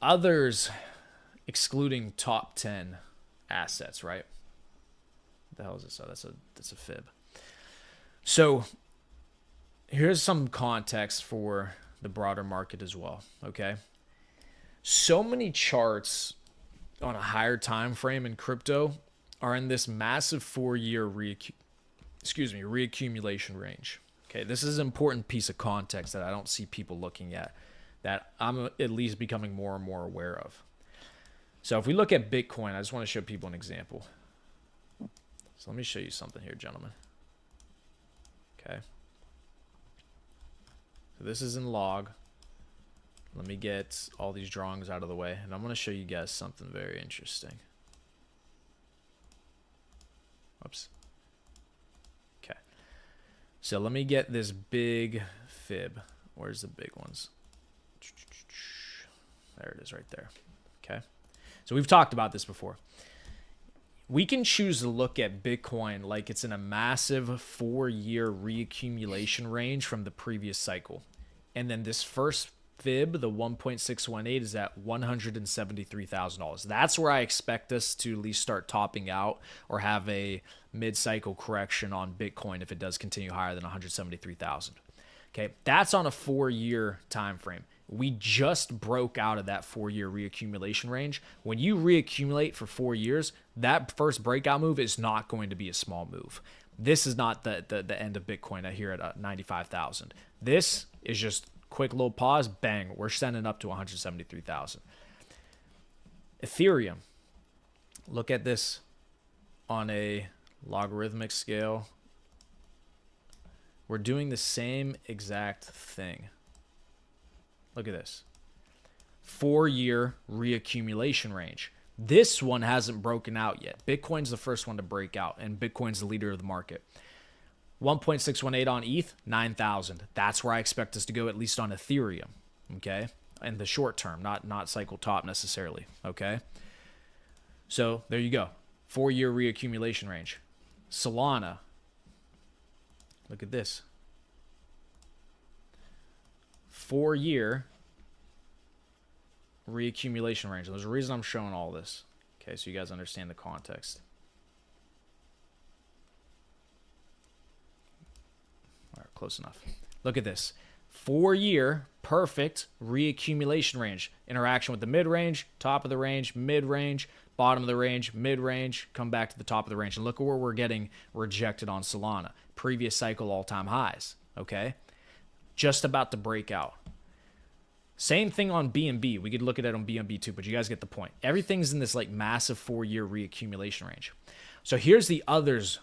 Others, excluding top 10 assets, right? What the hell is this? Oh, that's a fib. So here's some context for the broader market as well. Okay, so many charts on a higher time frame in crypto are in this massive 4-year reaccumulation range. Okay, this is an important piece of context that I don't see people looking at, that I'm at least becoming more and more aware of. So if we look at Bitcoin, I just want to show people an example. So let me show you something here, gentlemen. Okay. So this is in log. Let me get all these drawings out of the way, and I'm going to show you guys something very interesting. Oops. Okay. So let me get this big fib. Where's the big ones? There it is right there. Okay. So we've talked about this before. We can choose to look at Bitcoin like it's in a massive 4-year reaccumulation range from the previous cycle. And then this first fib, the 1.618, is at $173,000. That's where I expect us to at least start topping out or have a mid-cycle correction on Bitcoin if it does continue higher than 173,000. Okay, that's on a 4-year time frame. We just broke out of that 4-year reaccumulation range. When you reaccumulate for 4 years, that first breakout move is not going to be a small move. This is not the end of Bitcoin here at 95,000. This is just quick little pause, bang, we're sending up to 173,000. Ethereum, look at this on a logarithmic scale. We're doing the same exact thing. Look at this. 4-year reaccumulation range. This one hasn't broken out yet. Bitcoin's the first one to break out, and Bitcoin's the leader of the market. 1.618 on ETH, 9,000. That's where I expect us to go, at least on Ethereum, okay? In the short term, not cycle top necessarily, okay? So there you go. 4-year reaccumulation range. Solana. Look at this. 4-year reaccumulation range. There's a reason I'm showing all this. Okay, so you guys understand the context. All right, close enough. Look at this. 4-year perfect reaccumulation range. Interaction with the mid-range, top of the range, mid-range, bottom of the range, mid-range, come back to the top of the range. And look at where we're getting rejected on Solana. Previous cycle all-time highs, okay? Just about to break out. Same thing on BNB. We could look at it on BNB too, but you guys get the point. Everything's in this like massive 4-year reaccumulation range. So here's the others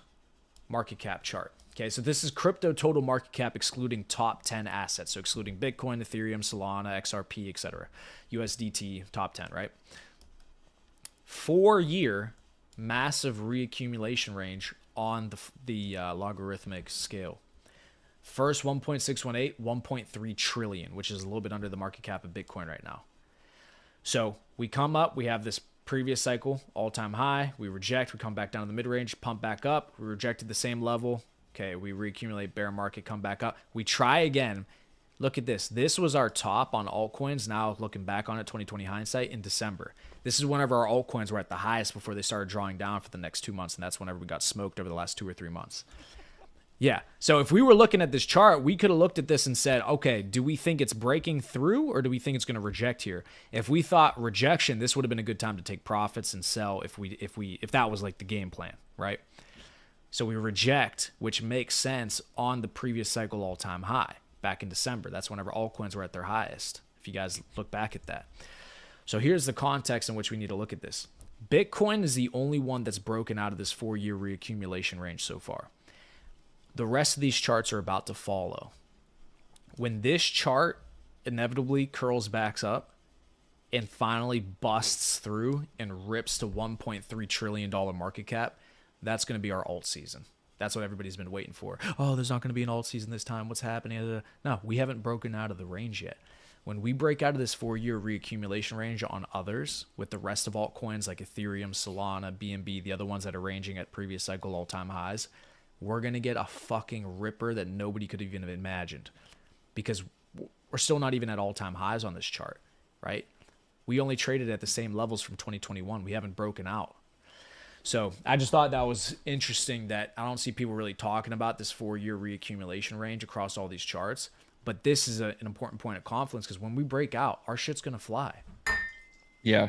market cap chart. Okay, so this is crypto total market cap excluding top 10 assets. So excluding Bitcoin, Ethereum, Solana, XRP, etc. USDT, top 10, right? 4-year massive reaccumulation range on the logarithmic scale. First 1.618, 1.3 trillion, which is a little bit under the market cap of Bitcoin right now. So we come up, we have this previous cycle, all-time high. We reject, we come back down to the mid-range, pump back up. We rejected the same level. Okay, we reaccumulate, bear market, come back up. We try again. Look at this. This was our top on altcoins. Now looking back on it, 2020 hindsight, in December. This is whenever our altcoins were at the highest before they started drawing down for the next 2 months, and that's whenever we got smoked over the last 2 or 3 months. Yeah, so if we were looking at this chart, we could have looked at this and said, okay, do we think it's breaking through or do we think it's going to reject here? If we thought rejection, this would have been a good time to take profits and sell if that was like the game plan, right? So we reject, which makes sense on the previous cycle all-time high back in December. That's whenever altcoins were at their highest, if you guys look back at that. So here's the context in which we need to look at this. Bitcoin is the only one that's broken out of this 4-year reaccumulation range so far. The rest of these charts are about to follow. When this chart inevitably curls back up and finally busts through and rips to $1.3 trillion market cap, that's going to be our alt season. That's what everybody's been waiting for. Oh, there's not going to be an alt season this time. What's happening? No, we haven't broken out of the range yet. When we break out of this 4-year reaccumulation range on others with the rest of altcoins like Ethereum, Solana, BNB, the other ones that are ranging at previous cycle all-time highs, we're going to get a fucking ripper that nobody could even have imagined, because we're still not even at all-time highs on this chart, right? We only traded at the same levels from 2021. We haven't broken out. So I just thought that was interesting that I don't see people really talking about this 4-year reaccumulation range across all these charts. But this is an important point of confluence because when we break out, our shit's going to fly. Yeah,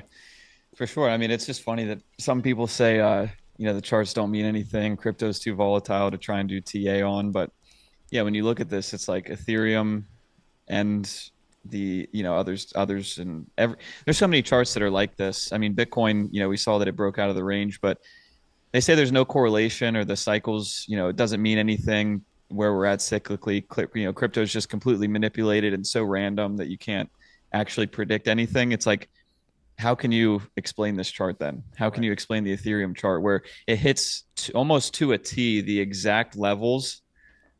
for sure. I mean, it's just funny that some people say, the charts don't mean anything. Crypto's too volatile to try and do TA on. But yeah, when you look at this, it's like Ethereum and others, and there's so many charts that are like this. I mean, Bitcoin, we saw that it broke out of the range, but they say there's no correlation, or the cycles, it doesn't mean anything where we're at cyclically. Crypto is just completely manipulated and so random that you can't actually predict anything. It's like, how can you explain this chart then? How can Right. you explain the Ethereum chart where it hits almost to a T the exact levels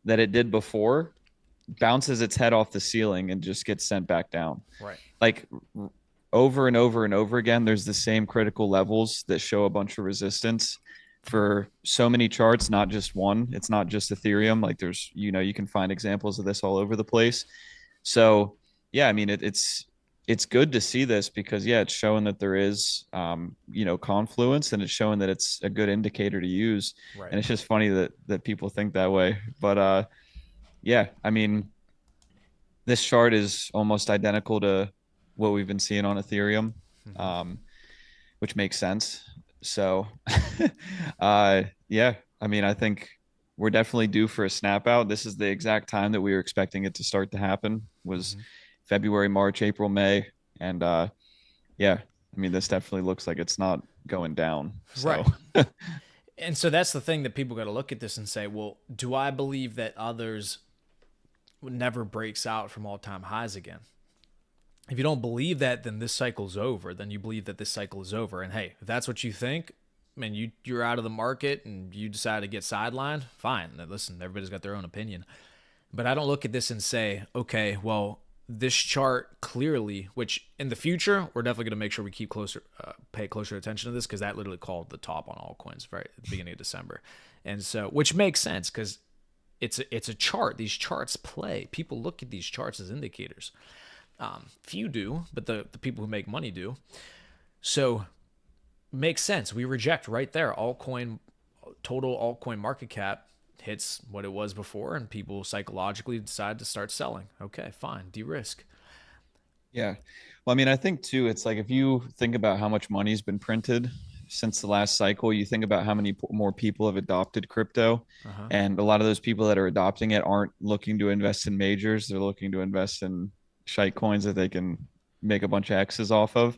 that it did before, bounces its head off the ceiling and just gets sent back down? Right. Like over and over and over again, there's the same critical levels that show a bunch of resistance for so many charts, not just one. It's not just Ethereum. Like there's, you can find examples of this all over the place. So yeah, I mean, it's good to see this because yeah, it's showing that there is, confluence, and it's showing that it's a good indicator to use. Right. And it's just funny that people think that way. But yeah, I mean, this chart is almost identical to what we've been seeing on Ethereum, Mm-hmm. um, which makes sense. So, yeah, I mean, I think we're definitely due for a snap out. This is the exact time that we were expecting it to start to happen, was Mm-hmm. February, March, April, May. And yeah, I mean, this definitely looks like it's not going down. So, Right. And so that's the thing that people got to look at this and say, well, do I believe that others never breaks out from all-time highs again? If you don't believe that, then this cycle's over. Then you believe that this cycle is over. And hey, if that's what you think, I mean, you're out of the market and you decide to get sidelined, fine. Now, listen, everybody's got their own opinion. But I don't look at this and say, okay, well, this chart clearly, which in the future, we're definitely going to make sure we pay closer attention to this because that literally called the top on altcoins right at the beginning of December. And so, which makes sense because it's a chart. These charts play. People look at these charts as indicators. Few do, but the people who make money do. So makes sense. We reject right there. Total altcoin market cap hits what it was before, and people psychologically decide to start selling. Okay, fine, de-risk. yeah. Well, I mean, I think too, it's like if you think about how much money's been printed since the last cycle, you think about how many more people have adopted crypto. Uh huh. And a lot of those people that are adopting it aren't looking to invest in majors. They're looking to invest in shite coins that they can make a bunch of X's off of.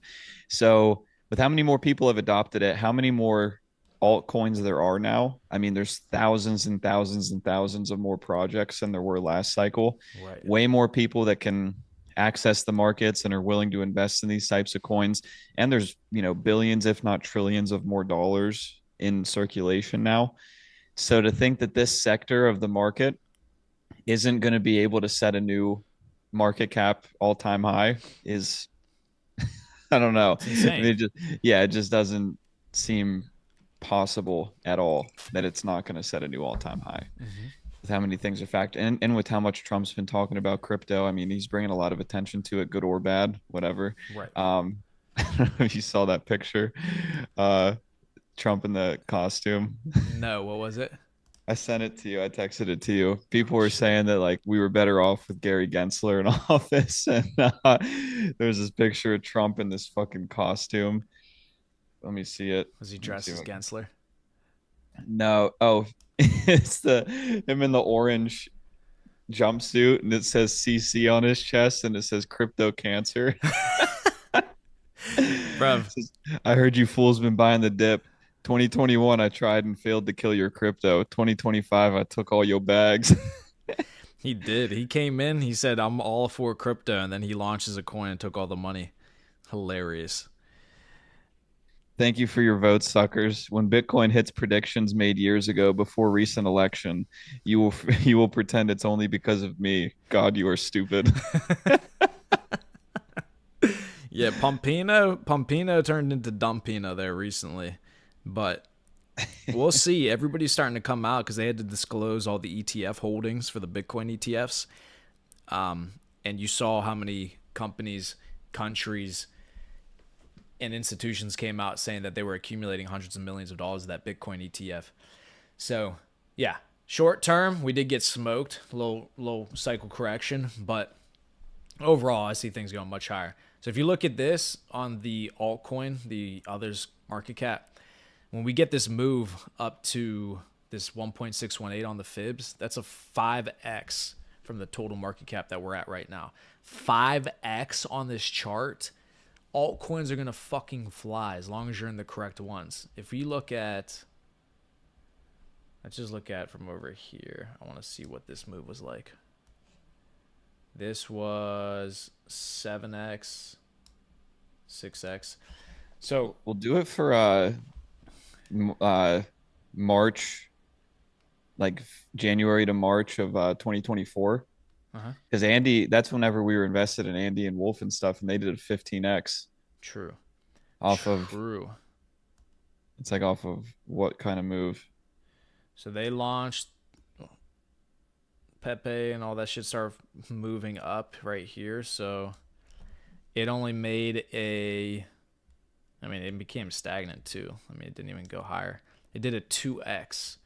So, with how many more people have adopted it, how many more altcoins there are now? I mean, there's thousands and thousands and thousands of more projects than there were last cycle. Right. Way more people that can access the markets and are willing to invest in these types of coins. And there's, billions, if not trillions of more dollars in circulation now. So to think that this sector of the market isn't going to be able to set a new market cap all-time high is, I don't know. It's I insane. mean, it just doesn't seem possible at all that it's not going to set a new all-time high Mm-hmm. with how many things are factored, and with how much Trump's been talking about crypto. I mean, he's bringing a lot of attention to it, good or bad, whatever. Right. I don't know if you saw that picture, uh, Trump in the costume. No, what was it? I sent it to you. I texted it to you. People Oh were shit. saying that like we were better off with Gary Gensler in office, and there's this picture of Trump in this fucking costume. Let me see it. Was he Let me dressed see as what. Gensler? No, oh, it's the him in the orange jumpsuit, and it says CC on his chest, and it says crypto cancer. Bruv, I heard you fools been buying the dip. 2021, I tried and failed to kill your crypto. 2025, I took all your bags. he did. He came in, he said, I'm all for crypto, and then he launches a coin and took all the money. Hilarious. Thank you for your votes, suckers. When Bitcoin hits predictions made years ago before recent election, you will you will pretend it's only because of me. God, you are stupid. Yeah, Pumpino turned into Dumpino there recently. But we'll see. Everybody's starting to come out because they had to disclose all the ETF holdings for the Bitcoin ETFs. And you saw how many companies, countries and institutions came out saying that they were accumulating hundreds of millions of dollars of that Bitcoin ETF. So yeah, short term we did get smoked, low cycle correction, but overall I see things going much higher. So if you look at this on the altcoin, the others market cap, when we get this move up to this 1.618 on the fibs, that's a 5x from the total market cap that we're at right now. 5x on this chart. Altcoins are going to fucking fly as long as you're in the correct ones. If we look at, let's just look at from over here. I want to see what this move was like. This was 7x, 6x. So we'll do it for March, like January to March of 2024. Because Andy, that's whenever we were invested in Andy and Wolf and stuff, and they did a 15x. True. True. It's like off of what kind of move? So they launched Pepe and all that shit started moving up right here. So it only made a, I mean, it became stagnant too. I mean, it didn't even go higher. It did a 2x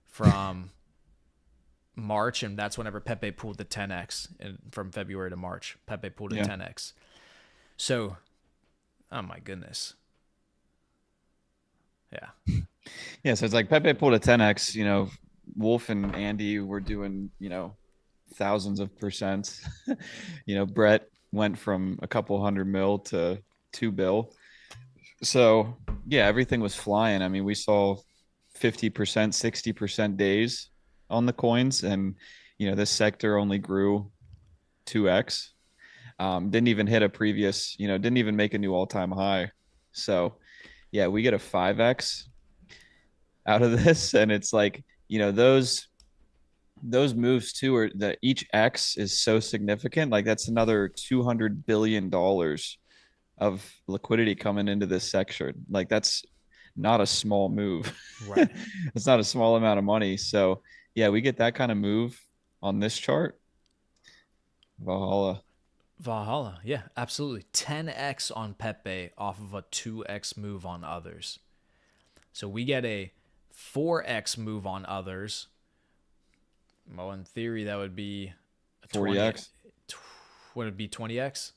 from March, and that's whenever Pepe pulled the 10x from February to March. Pepe pulled a 10x. So, oh my goodness. Yeah. Yeah, so it's like Pepe pulled a 10x, you know, Wolf and Andy were doing, you know, thousands of percent. You know, Brett went from a couple hundred mil to 2 bill. So, yeah, everything was flying. I mean, we saw 50%, 60% days on the coins, and you know, this sector only grew 2x. Didn't even hit a previous, you know, didn't even make a new all-time high. So yeah, we get a 5x out of this, and it's like, you know, those moves too are that each x is so significant. Like that's another $200 billion of liquidity coming into this sector. Like that's not a small move. Right. It's not a small amount of money. So yeah, we get that kind of move on this chart. Valhalla. Yeah, absolutely. 10x on Pepe off of a 2x move on others. So we get a 4x move on others. Well, in theory, that would be a 40x. Would it be 20x?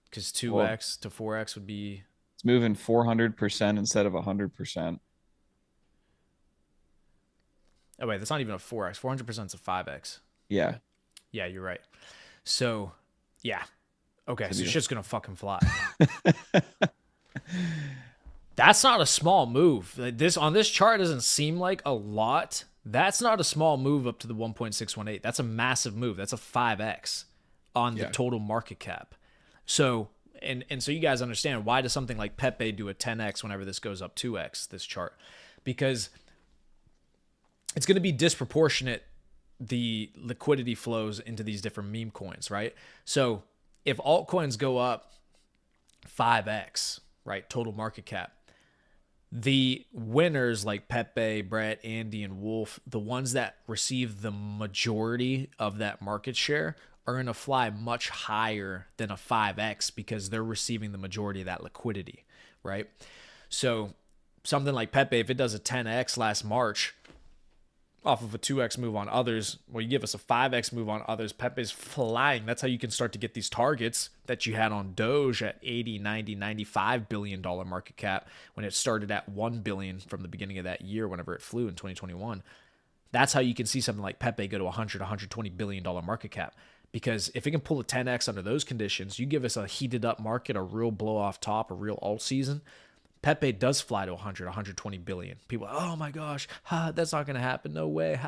Because 2x to 4x would be. It's moving 400% instead of 100%. Oh, wait, that's not even a 4x. 400% is a 5x. Yeah. Yeah, you're right. So, yeah. Okay, so shit's going to fucking fly. That's not a small move. This on this chart doesn't seem like a lot. That's not a small move up to the 1.618. That's a massive move. That's a 5x on the total market cap. So, and so you guys understand, why does something like Pepe do a 10x whenever this goes up 2x, this chart? Because it's going to be disproportionate, the liquidity flows into these different meme coins, right? So if altcoins go up 5x, right, total market cap, the winners like Pepe, Brett, Andy, and Wolf, the ones that receive the majority of that market share, are going to fly much higher than a 5x because they're receiving the majority of that liquidity, right? So something like Pepe, if it does a 10x last March off of a 2x move on others, well, you give us a 5x move on others, Pepe's flying. That's how you can start to get these targets that you had on Doge at 80, 90, 95 billion dollar market cap when it started at 1 billion from the beginning of that year whenever it flew in 2021. That's how you can see something like Pepe go to 100, 120 billion dollar market cap. Because if it can pull a 10x under those conditions, you give us a heated up market, a real blow off top, a real alt season, Pepe does fly to 100, 120 billion. People are, oh my gosh, that's not going to happen. No way.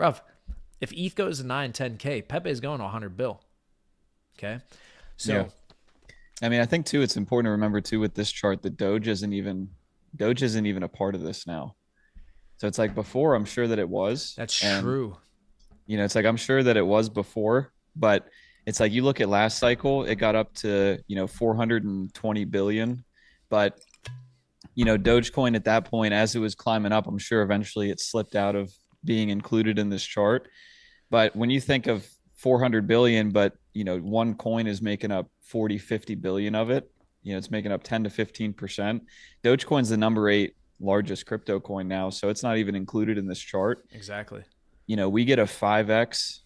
Bruv, if ETH goes to 9, 10K, Pepe is going to 100 bill. Okay. So, yeah. I mean, I think too, it's important to remember too with this chart that Doge isn't even a part of this now. So it's like before, I'm sure that it was. That's true. You know, it's like I'm sure that it was before, but it's like you look at last cycle, it got up to, you know, 420 billion. But, you know, Dogecoin at that point, as it was climbing up, I'm sure eventually it slipped out of being included in this chart. But when you think of 400 billion, but, you know, one coin is making up 40, 50 billion of it, It's making up 10 to 15%. Dogecoin's the number 8 largest crypto coin now, so it's not even included in this chart. Exactly. We get a 5x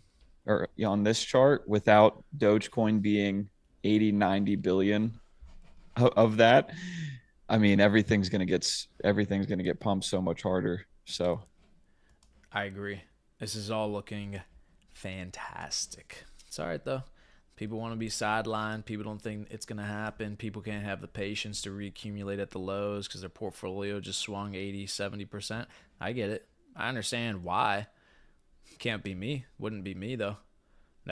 or on this chart without Dogecoin being 80, 90 billion of that. I mean, everything's going to get pumped so much harder. So, I agree. This is all looking fantastic. It's all right though. People want to be sidelined. People don't think it's going to happen. People can't have the patience to reaccumulate at the lows because their portfolio just swung 80, 70%. I get it. I understand why. Can't be me. Wouldn't be me though.